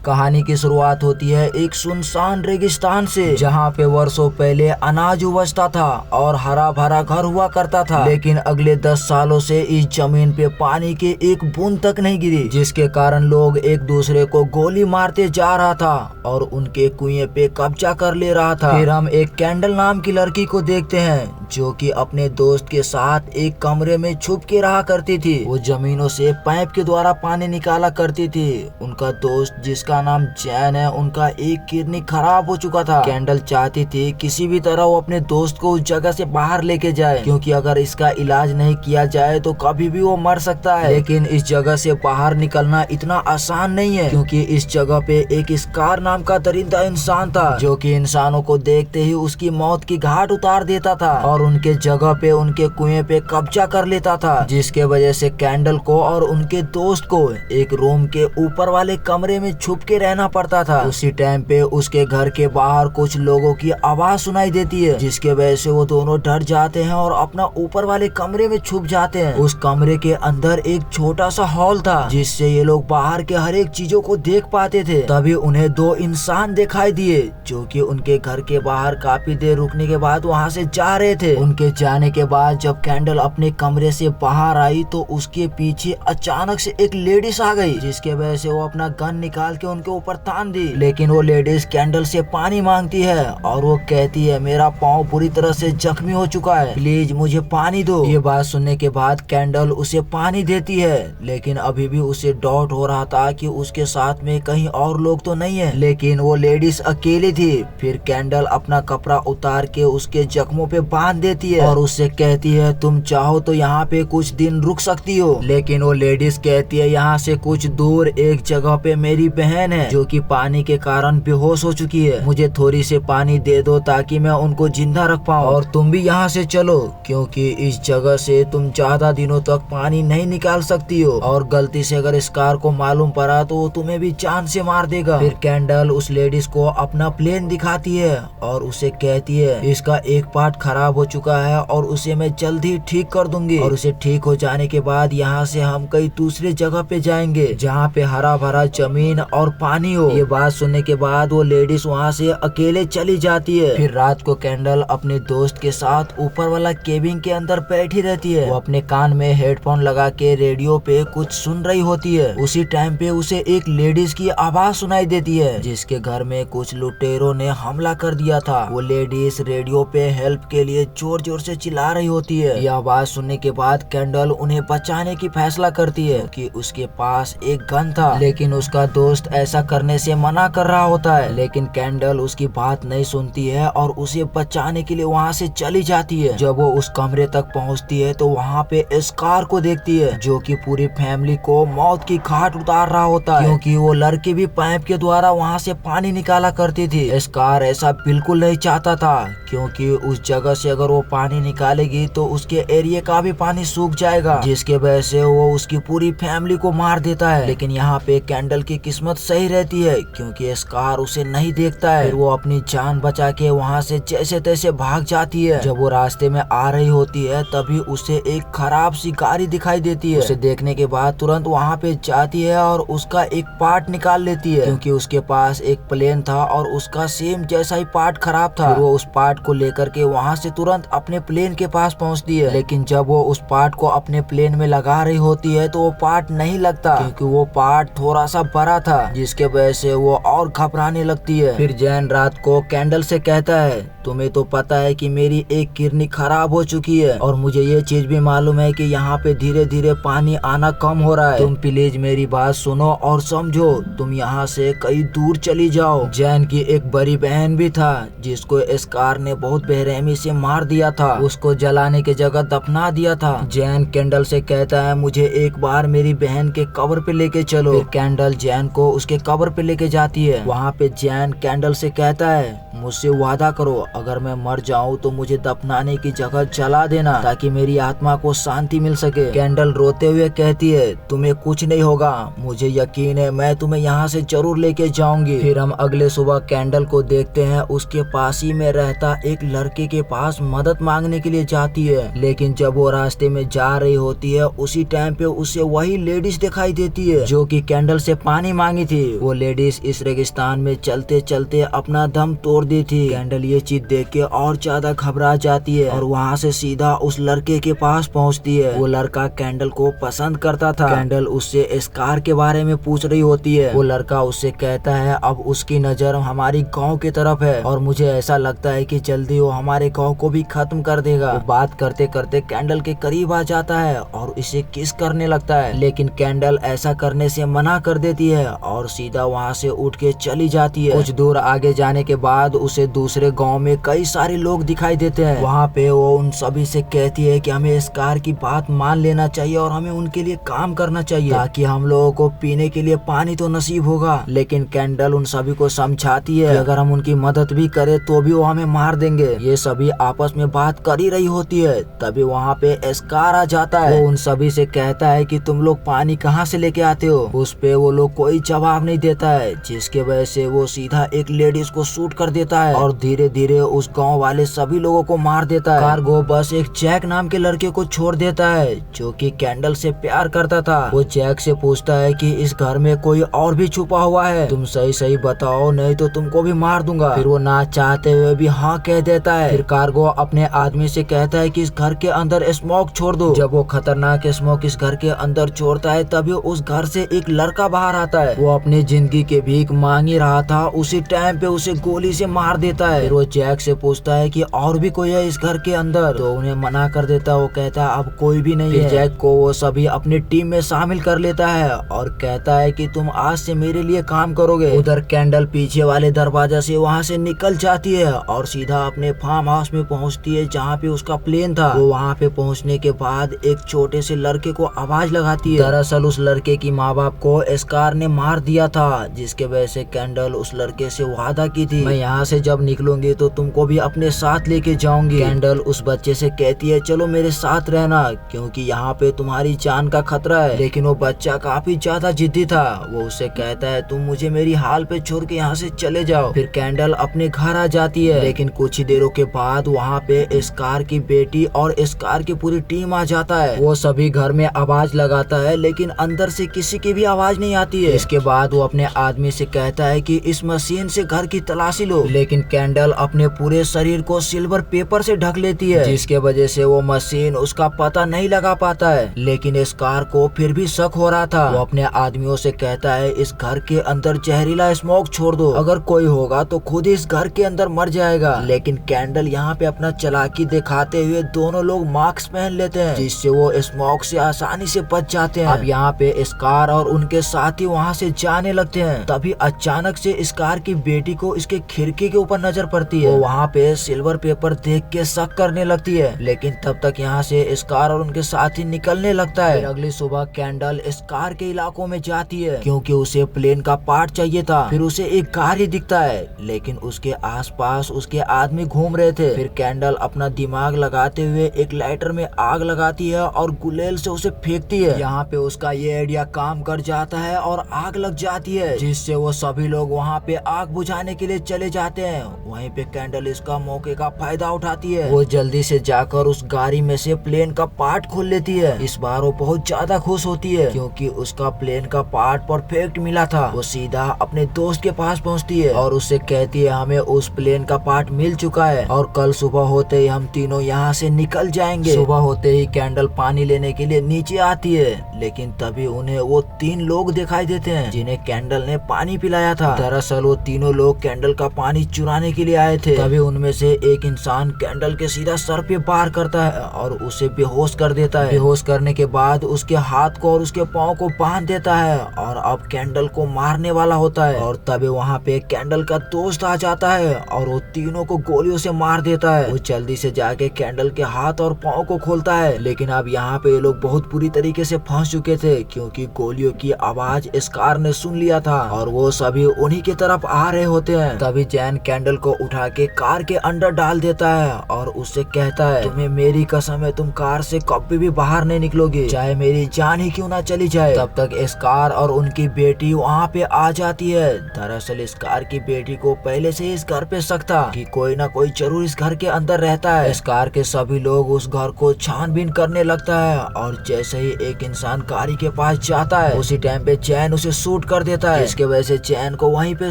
कहानी की शुरुआत होती है एक सुनसान रेगिस्तान से, जहाँ पे वर्षों पहले अनाज उपजता था और हरा भरा घर हुआ करता था। लेकिन अगले 10 सालों से इस जमीन पे पानी की एक बूंद तक नहीं गिरी, जिसके कारण लोग एक दूसरे को गोली मारते जा रहा था और उनके कुएं पे कब्जा कर ले रहा था। फिर हम एक कैंडल नाम की लड़की को देखते हैं जो कि अपने दोस्त के साथ एक कमरे में छुप के रहा करती थी। वो जमीनों से पाइप के द्वारा पानी निकाला करती थी। उनका दोस्त जिसका नाम जैन है, उनका एक किडनी खराब हो चुका था। कैंडल चाहती थी किसी भी तरह वो अपने दोस्त को उस जगह से बाहर लेके जाए, क्योंकि अगर इसका इलाज नहीं किया जाए तो कभी भी वो मर सकता है। लेकिन इस जगह से बाहर निकलना इतना आसान नहीं है, क्योंकि इस जगह पे एक स्कार नाम का दरिंदा इंसान था जो कि इंसानों को देखते ही उसकी मौत की घाट उतार देता था और उनके जगह पे उनके कुएं पे कब्जा कर लेता था, जिसके वजह से कैंडल को और उनके दोस्त को एक रूम के ऊपर वाले कमरे में छुप के रहना पड़ता था। उसी टाइम पे उसके घर के बाहर कुछ लोगों की आवाज सुनाई देती है, जिसके वजह से वो दोनों डर जाते हैं और अपना ऊपर वाले कमरे में छुप जाते हैं। उस कमरे के अंदर एक छोटा सा हॉल था, जिससे ये लोग बाहर के हर एक चीजों को देख पाते थे। तभी उन्हें 2 इंसान दिखाई दिए जो कि उनके घर के बाहर काफी देर रुकने के बाद वहाँ से जा रहे थे। उनके जाने के बाद जब कैंडल अपने कमरे से बाहर आई तो उसके पीछे अचानक से एक लेडीज आ गई, जिसके वजह से वो अपना गन निकाल के उनके ऊपर तान दी। लेकिन वो लेडीज कैंडल से पानी मांगती है और वो कहती है मेरा पाँव पूरी तरह से जख्मी हो चुका है, प्लीज मुझे पानी दो। ये बात सुनने के बाद कैंडल उसे पानी देती है, लेकिन अभी भी उसे डाउट हो रहा था कि उसके साथ में कहीं और लोग तो नहीं है। लेकिन वो लेडीज अकेली थी। फिर कैंडल अपना कपड़ा उतार के उसके जख्मों पे बांध देती है और उससे कहती है तुम चाहो तो यहाँ पे कुछ दिन रुक सकती हो। लेकिन वो लेडीज कहती है यहाँ से कुछ दूर एक जगह पे मेरी बहन है जो कि पानी के कारण बेहोश हो चुकी है, मुझे थोड़ी से पानी दे दो ताकि मैं उनको जिंदा रख पाऊँ, और तुम भी यहाँ से चलो क्योंकि इस जगह से तुम ज्यादा दिनों तक पानी नहीं निकाल सकती हो, और गलती से अगर इस कार को मालूम पड़ा तो वो तुम्हें भी जान से मार देगा। फिर कैंडल उस लेडीज को अपना प्लेन दिखाती है और उसे कहती है इसका एक पार्ट खराब हो चुका है और उसे मैं जल्दी ठीक कर दूंगी, और उसे ठीक हो जाने के बाद यहाँ से हम कई दूसरे जगह पे जाएंगे जहाँ पे हरा भरा जमीन और पानी हो। ये बात सुनने के बाद वो लेडीज वहाँ से अकेले चली जाती है। फिर रात को कैंडल अपने दोस्त के साथ ऊपर वाला केबिन के अंदर बैठी रहती है। वो अपने कान में हेडफोन लगा के रेडियो पे कुछ सुन रही होती है। उसी टाइम पे उसे एक लेडीज की आवाज सुनाई देती है जिसके घर में कुछ लुटेरों ने हमला कर दिया था। वो लेडीज रेडियो पे हेल्प के लिए जोर जोर से चिल्ला रही होती है। यह आवाज सुनने के बाद कैंडल उन्हें बचाने की फैसला करती है कि उसके पास एक गन था, लेकिन उसका दोस्त ऐसा करने से मना कर रहा होता है। लेकिन कैंडल उसकी बात नहीं सुनती है और उसे बचाने के लिए वहाँ से चली जाती है। जब वो उस कमरे तक पहुँचती है तो वहाँ पे स्कार को देखती है जो कि पूरी फैमिली को मौत की घाट उतार रहा होता है, क्योंकि वो लड़की भी पाइप के द्वारा वहाँ से पानी निकाला करती थी। स्कार ऐसा बिल्कुल नहीं चाहता था, क्योंकि उस जगह से अगर वो पानी निकालेगी तो उसके एरिया का भी पानी सूख जाएगा, जिसके वजह से वो उसकी पूरी फैमिली को मार देता है। लेकिन यहाँ पे कैंडल की किस्मत सही रहती है, क्योंकि स्कार उसे नहीं देखता है। फिर वो अपनी जान बचा के वहाँ से जैसे तैसे भाग जाती है। जब वो रास्ते में आ रही होती है तभी उसे एक खराब सी गाड़ी दिखाई देती है। उसे देखने के बाद तुरंत वहाँ पे जाती है और उसका एक पार्ट निकाल लेती है, क्योंकि उसके पास एक प्लेन था और उसका सेम जैसा ही पार्ट खराब था। वो उस पार्ट को लेकर के वहाँ से तुरंत अपने प्लेन के पास पहुँचती है। लेकिन जब वो उस पार्ट को अपने प्लेन में लगा रही होती है तो वो पार्ट नहीं लगता, क्योंकि वो पार्ट थोड़ा सा बड़ा था, जिसके वजह से वो और घबराने लगती है। फिर जैन रात को कैंडल से कहता है तुम्हें तो पता है कि मेरी एक किडनी खराब हो चुकी है और मुझे ये चीज भी मालूम है कि यहाँ पे धीरे धीरे पानी आना कम हो रहा है, तुम प्लीज मेरी बात सुनो और समझो, तुम यहाँ से कहीं दूर चली जाओ। जैन की एक बड़ी बहन भी था जिसको स्कार ने बहुत बेरहमी से मार दिया था, उसको जलाने की जगह दफना दिया था। जैन कैंडल से कहता है मुझे एक बार मेरी बहन के कब्र पे लेके चलो। फिर कैंडल जैन को उसके कब्र पे लेके जाती है। वहाँ पे जैन कैंडल से कहता है मुझसे वादा करो अगर मैं मर जाऊँ तो मुझे दफनाने की जगह जला देना ताकि मेरी आत्मा को शांति मिल सके। कैंडल रोते हुए कहती है तुम्हें कुछ नहीं होगा, मुझे यकीन है मैं तुम्हें यहाँ से जरूर लेके जाऊंगी। फिर हम अगले सुबह कैंडल को देखते हैं उसके पास ही में रहता एक लड़के के पास मदद मांगने के लिए जाती है। लेकिन जब वो रास्ते में जा रही होती है उसी टाइम पे उसे वही लेडीज दिखाई देती है जो कि कैंडल से पानी मांगी थी। थी। वो लेडीज इस रेगिस्तान में चलते चलते अपना दम तोड़ दी थी। कैंडल ये चीज देख के और ज्यादा घबरा जाती है और वहाँ से सीधा उस लड़के के पास पहुँचती है। वो लड़का कैंडल को पसंद करता था। कैंडल उससे स्कार के बारे में पूछ रही होती है। वो लड़का उससे कहता है अब उसकी नजर हमारी गाँव की तरफ है और मुझे ऐसा लगता है कि जल्दी वो हमारे गाँव को भी खत्म कर देगा। वो बात करते करते कैंडल के करीब आ जाता है और इसे किस करने लगता है, लेकिन कैंडल ऐसा करने से मना कर देती है और सीधा वहाँ से उठ के चली जाती है। कुछ दूर आगे जाने के बाद उसे दूसरे गांव में कई सारे लोग दिखाई देते हैं। वहाँ पे वो उन सभी से कहती है कि हमें इस कार की बात मान लेना चाहिए और हमें उनके लिए काम करना चाहिए ताकि हम लोगों को पीने के लिए पानी तो नसीब होगा। लेकिन कैंडल उन सभी को समझाती है कि अगर हम उनकी मदद भी करें तो भी वो हमें मार देंगे। ये सभी आपस में बात कर ही रही होती है, तभी वहाँ पे स्कार आ जाता है। वो उन सभी से कहता है कि तुम लोग पानी कहाँ से लेके आते हो। उस पे वो लोग कोई जवाब नहीं देता है, जिसके वजह से वो सीधा एक लेडीज को शूट कर देता है और धीरे धीरे उस गांव वाले सभी लोगों को मार देता है। कार्गो बस एक जैक नाम के लड़के को छोड़ देता है जो कि कैंडल से प्यार करता था। वो जैक से पूछता है कि इस घर में कोई और भी छुपा हुआ है, तुम सही सही बताओ नहीं तो तुमको भी मार दूंगा। फिर वो ना चाहते हुए भी हाँ कह देता है। फिर कार्गो अपने आदमी से कहता है कि इस घर के अंदर स्मोक छोड़ दो। जब वो खतरनाक स्मोक इस घर के अंदर छोड़ता है तभी उस घर से एक लड़का बाहर आता है। वो अपनी जिंदगी के भीख मांग ही रहा था, उसी टाइम पे उसे गोली से मार देता है। फिर वो जैक से पूछता है कि और भी कोई है इस घर के अंदर, तो उन्हें मना कर देता है। वो कहता है अब कोई भी नहीं है। जैक को वो सभी अपनी टीम में शामिल कर लेता है और कहता है कि तुम आज से मेरे लिए काम करोगे। उधर कैंडल पीछे वाले दरवाजा से वहाँ से निकल जाती है और सीधा अपने फार्म हाउस में पहुँचती है जहाँ पे उसका प्लेन था। वो वहाँ पे पहुँचने के बाद एक छोटे से लड़के को आवाज लगाती है। दरअसल उस लड़के की माँ बाप को स्कार ने मार दिया था, जिसके वजह से कैंडल उस लड़के से वादा की थी मैं यहाँ से जब निकलूंगी तो तुमको भी अपने साथ लेके जाऊंगी। कैंडल उस बच्चे से कहती है चलो मेरे साथ रहना क्योंकि यहाँ पे तुम्हारी जान का खतरा है। लेकिन वो बच्चा काफी ज्यादा जिद्दी था। वो उससे कहता है तुम मुझे मेरी हाल पे छोड़ के यहाँ से चले जाओ। फिर कैंडल अपने घर आ जाती है, लेकिन कुछ ही देरों के बाद वहाँ पे स्कार की बेटी और स्कार की पूरी टीम आ जाता है। वो सभी घर में आवाज लगाता है लेकिन अंदर से किसी की भी आवाज नहीं आती है। इसके बाद वो अपने आदमी से कहता है कि इस मशीन से घर की तलाशी लो, लेकिन कैंडल अपने पूरे शरीर को सिल्वर पेपर से ढक लेती है, जिसके वजह से वो मशीन उसका पता नहीं लगा पाता है। लेकिन स्कार को फिर भी शक हो रहा था। वो अपने आदमियों से कहता है इस घर के अंदर जहरीला स्मोक छोड़ दो, अगर कोई होगा तो खुद इस घर के अंदर मर जाएगा। लेकिन कैंडल यहाँ पे अपना चालाकी दिखाते हुए दोनों लोग मास्क पहन लेते हैं, जिससे वो स्मोक से आसानी से बच जाते हैं। अब यहाँ पे स्कार और उनके साथी वहाँ से जाने लगते हैं। तभी अचानक से स्कार की बेटी को इसके खिड़की के ऊपर नजर पड़ती है। वो वहाँ पे सिल्वर पेपर देख के शक करने लगती है, लेकिन तब तक यहाँ से स्कार और उनके साथी निकलने लगता है। अगली सुबह कैंडल स्कार के इलाकों में जाती है क्योंकि उसे प्लेन का पार्ट चाहिए था। फिर उसे एक गाड़ी दिखता है, लेकिन उसके आसपास उसके आदमी घूम रहे थे। फिर कैंडल अपना दिमाग लगाते हुए एक लाइटर में आग लगाती है और गुलेल से उसे फेंकती है। यहाँ पे उसका ये आइडिया काम कर जाता है और आग लग जाती है, जिससे वो सभी लोग वहाँ पे आग बुझाने के लिए चले जाते हैं। वहीं पे कैंडल इसका मौके का फायदा उठाती है। वो जल्दी से जाकर उस गाड़ी में से प्लेन का पार्ट खोल लेती है। इस बार वो बहुत ज्यादा खुश होती है क्योंकि उसका प्लेन का पार्ट परफेक्ट मिला था। वो सीधा अपने दोस्त के पास पहुँचती है और उससे कहती है हमें उस प्लेन का पार्ट मिल चुका है और कल सुबह होते ही हम तीनों यहाँ से निकल जाएंगे। सुबह होते ही कैंडल पानी लेने के लिए नीचे आती है, लेकिन तभी उन्हें वो 3 लोग दिखाई देते हैं जिन्हें कैंडल ने पानी पिलाया था। दरअसल वो तीनों लोग कैंडल का पानी चुराने के लिए आए थे। तभी उनमें से एक इंसान कैंडल के सीधा सर पे वार करता है और उसे बेहोश कर देता है। बेहोश करने के बाद उसके हाथ को और उसके पाँव को बांध देता है और अब कैंडल को मारने वाला होता है। और तभी वहाँ पे कैंडल का दोस्त आ जाता है और वो तीनों को गोलियों से मार देता है। वो जल्दी से जाके कैंडल के हाथ और पाँव को खोलता है, लेकिन अब यहाँ पे ये लोग बहुत बुरी तरीके से फंस चुके थे क्योंकि गोलियों की आवाज स्कार ने सुन लिया था और वो सभी उन्हीं की तरफ आ रहे होते हैं। तभी जैन कैंडल को उठा के कार के अंदर डाल देता है और उससे कहता है तुम्हें मेरी कसम है तुम कार से कभी भी बाहर नहीं निकलोगे, चाहे मेरी जान ही क्यों ना चली जाए। तब तक स्कार और उनकी बेटी वहाँ पे आ जाती है। दरअसल स्कार की बेटी को पहले से इस घर पे शक था कि कोई ना कोई जरूर इस घर के अंदर रहता है। स्कार के सभी लोग उस घर को छानबीन करने लगता है और जैसे ही एक इंसान गाड़ी के पास जाता है उसी टाइम पे जैन उसे शूट शूट कर देता है, जिसके वजह से चैन को वहीं पे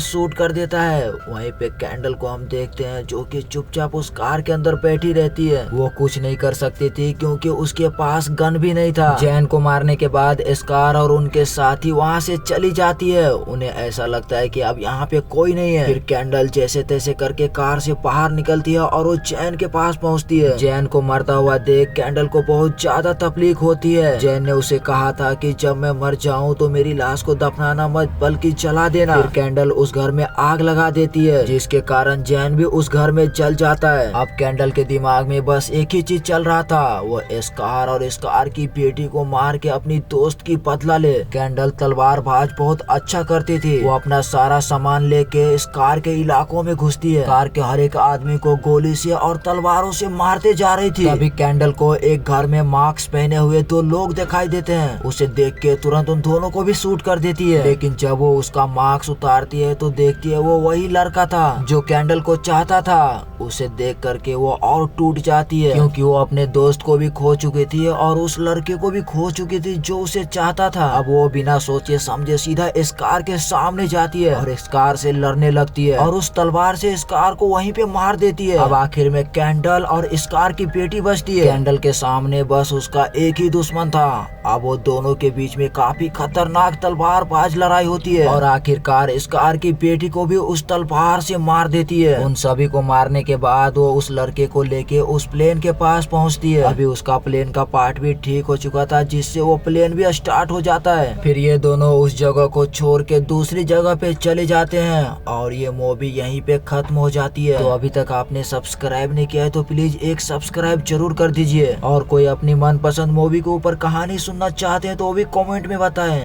शूट कर देता है। वहीं पे कैंडल को हम देखते हैं जो कि चुपचाप उस कार के अंदर बैठी रहती है। वो कुछ नहीं कर सकती थी क्योंकि उसके पास गन भी नहीं था। चैन को मारने के बाद स्कार और उनके साथी वहाँ से चली जाती है। उन्हें ऐसा लगता है कि अब यहाँ पे कोई नहीं है। फिर कैंडल जैसे तैसे करके कार से बाहर निकलती है और वो चैन के पास पहुँचती है। चैन को मरता हुआ देख कैंडल को बहुत ज्यादा तकलीफ होती है। चैन ने उसे कहा था कि जब मैं मर जाऊं तो मेरी लाश को दफनाना मत बल्कि जला देना। फिर कैंडल उस घर में आग लगा देती है, जिसके कारण जैन भी उस घर में जल जाता है। अब कैंडल के दिमाग में बस एक ही चीज चल रहा था, वो स्कार और स्कार की बेटी को मार के अपनी दोस्त की बदला ले। कैंडल तलवारबाज बहुत अच्छा करती थी। वो अपना सारा सामान लेके स्कार के इलाकों में घुसती है। कार के हर एक आदमी को गोली से और तलवारों से मारते जा रही थी। तभी कैंडल को एक घर में मास्क पहने हुए दो लोग दिखाई देते हैं। उसे देख के तुरंत उन दोनों को भी शूट कर देती है, लेकिन जब वो उसका मास्क उतारती है तो देखती है वो वही लड़का था जो कैंडल को चाहता था। उसे देख करके वो और टूट जाती है, क्योंकि वो अपने दोस्त को भी खो चुकी थी और उस लड़के को भी खो चुकी थी जो उसे चाहता था। अब वो बिना सोचे समझे सीधा स्कार के सामने जाती है और स्कार से लड़ने लगती है और उस तलवार से स्कार को वहीं पे मार देती है। अब आखिर में कैंडल और स्कार की बेटी बचती है। कैंडल के सामने बस उसका एक ही दुश्मन था। अब वो दोनों के बीच में काफी खतरनाक तलवारबाज लड़ाई होती है और आखिरकार स्कार की बेटी को भी उस तलवार से मार देती है। उन सभी को मारने के बाद वो उस लड़के को लेके उस प्लेन के पास पहुंचती है। अभी उसका प्लेन का पार्ट भी ठीक हो चुका था, जिससे वो प्लेन भी स्टार्ट हो जाता है। फिर ये दोनों उस जगह को छोड़ के दूसरी जगह पे चले जाते हैं और ये मूवी यहीं पे खत्म हो जाती है। तो अभी तक आपने सब्सक्राइब नहीं किया है तो प्लीज एक सब्सक्राइब जरूर कर दीजिए, और कोई अपनी मनपसंद मूवी के ऊपर कहानी सुनना चाहते हैं तो वो भी कमेंट में बताएं।